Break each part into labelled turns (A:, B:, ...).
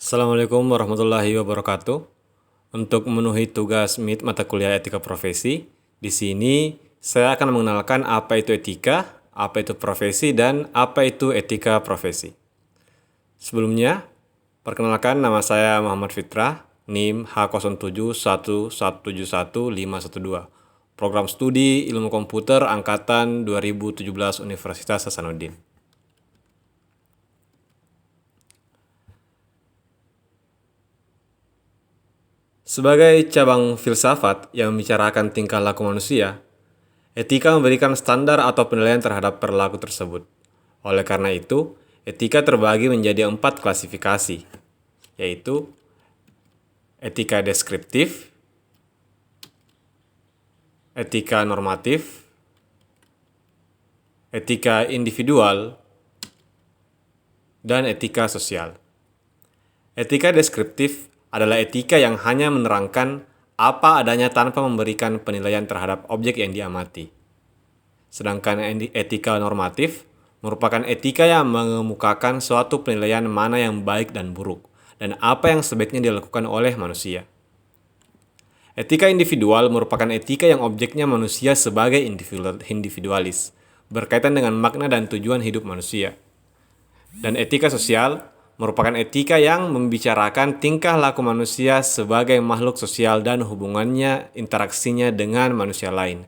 A: Assalamualaikum warahmatullahi wabarakatuh. Untuk memenuhi tugas MIT mata kuliah etika profesi, di sini saya akan mengenalkan apa itu etika, apa itu profesi, dan apa itu etika profesi. Sebelumnya, perkenalkan nama saya Muhammad Fitrah, NIM H0711711512, Program Studi Ilmu Komputer Angkatan 2017 Universitas Hasanuddin. Sebagai cabang filsafat yang membicarakan tingkah laku manusia, etika memberikan standar atau penilaian terhadap perilaku tersebut. Oleh karena itu, etika terbagi menjadi 4 klasifikasi, yaitu etika deskriptif, etika normatif, etika individual, dan etika sosial. Etika deskriptif adalah etika yang hanya menerangkan apa adanya tanpa memberikan penilaian terhadap objek yang diamati. Sedangkan etika normatif merupakan etika yang mengemukakan suatu penilaian mana yang baik dan buruk, dan apa yang sebaiknya dilakukan oleh manusia. Etika individual merupakan etika yang objeknya manusia sebagai individualis, berkaitan dengan makna dan tujuan hidup manusia. Dan etika sosial merupakan etika yang membicarakan tingkah laku manusia sebagai makhluk sosial dan hubungannya interaksinya dengan manusia lain,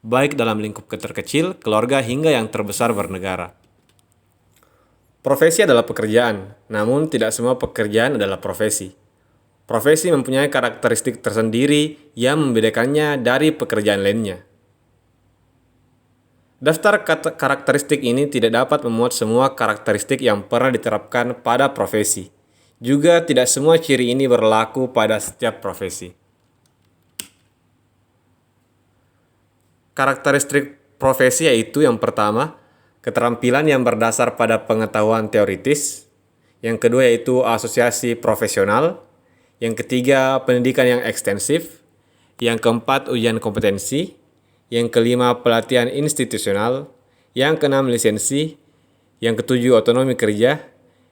A: baik dalam lingkup terkecil, keluarga, hingga yang terbesar bernegara. Profesi adalah pekerjaan, namun tidak semua pekerjaan adalah profesi. Profesi mempunyai karakteristik tersendiri yang membedakannya dari pekerjaan lainnya. Daftar karakteristik ini tidak dapat memuat semua karakteristik yang pernah diterapkan pada profesi. Juga tidak semua ciri ini berlaku pada setiap profesi. Karakteristik profesi yaitu yang pertama, keterampilan yang berdasar pada pengetahuan teoritis. Yang kedua yaitu asosiasi profesional. Yang ketiga, pendidikan yang ekstensif. Yang keempat, ujian kompetensi. Yang kelima, pelatihan institusional. Yang keenam, lisensi. Yang ketujuh, otonomi kerja.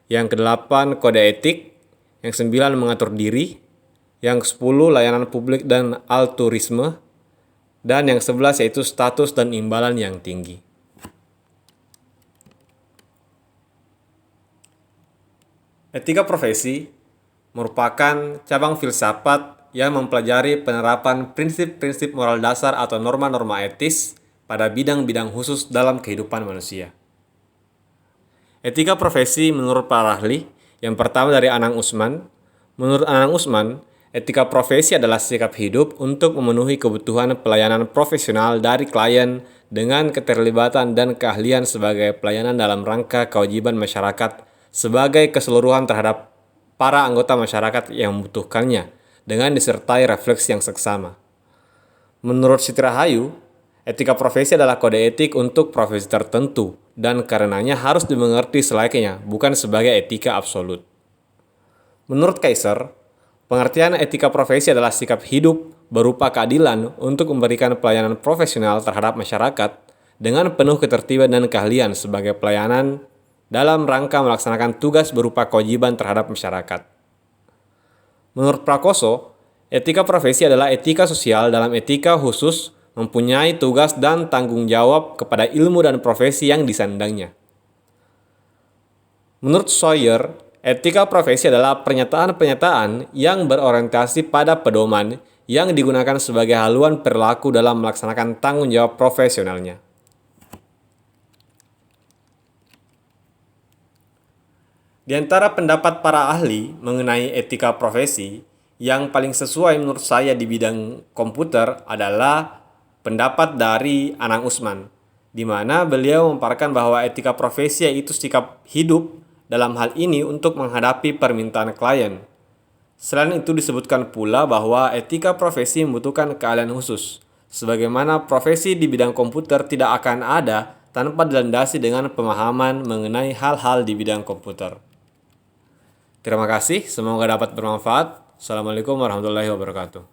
A: Yang kedelapan, kode etik. Yang sembilan, mengatur diri. Yang sepuluh, layanan publik dan altruisme. Dan yang 11 yaitu status dan imbalan yang tinggi. Etika profesi merupakan cabang filsafat yang mempelajari penerapan prinsip-prinsip moral dasar atau norma-norma etis pada bidang-bidang khusus dalam kehidupan manusia. Etika profesi menurut para ahli, yang pertama dari Anang Usman. Menurut Anang Usman, etika profesi adalah sikap hidup untuk memenuhi kebutuhan pelayanan profesional dari klien dengan keterlibatan dan keahlian sebagai pelayanan dalam rangka kewajiban masyarakat sebagai keseluruhan terhadap para anggota masyarakat yang membutuhkannya, dengan disertai refleksi yang seksama. Menurut Siti Rahayu, etika profesi adalah kode etik untuk profesi tertentu dan karenanya harus dimengerti selayaknya, bukan sebagai etika absolut. Menurut Kaiser, pengertian etika profesi adalah sikap hidup berupa keadilan untuk memberikan pelayanan profesional terhadap masyarakat dengan penuh ketertiban dan keahlian sebagai pelayanan dalam rangka melaksanakan tugas berupa kewajiban terhadap masyarakat. Menurut Prakoso, etika profesi adalah etika sosial dalam etika khusus mempunyai tugas dan tanggung jawab kepada ilmu dan profesi yang disandangnya. Menurut Sawyer, etika profesi adalah pernyataan-pernyataan yang berorientasi pada pedoman yang digunakan sebagai haluan perilaku dalam melaksanakan tanggung jawab profesionalnya. Di antara pendapat para ahli mengenai etika profesi, yang paling sesuai menurut saya di bidang komputer adalah pendapat dari Anang Usman, di mana beliau memaparkan bahwa etika profesi yaitu sikap hidup dalam hal ini untuk menghadapi permintaan klien. Selain itu disebutkan pula bahwa etika profesi membutuhkan keahlian khusus, sebagaimana profesi di bidang komputer tidak akan ada tanpa dilandasi dengan pemahaman mengenai hal-hal di bidang komputer. Terima kasih, semoga dapat bermanfaat. Assalamualaikum warahmatullahi wabarakatuh.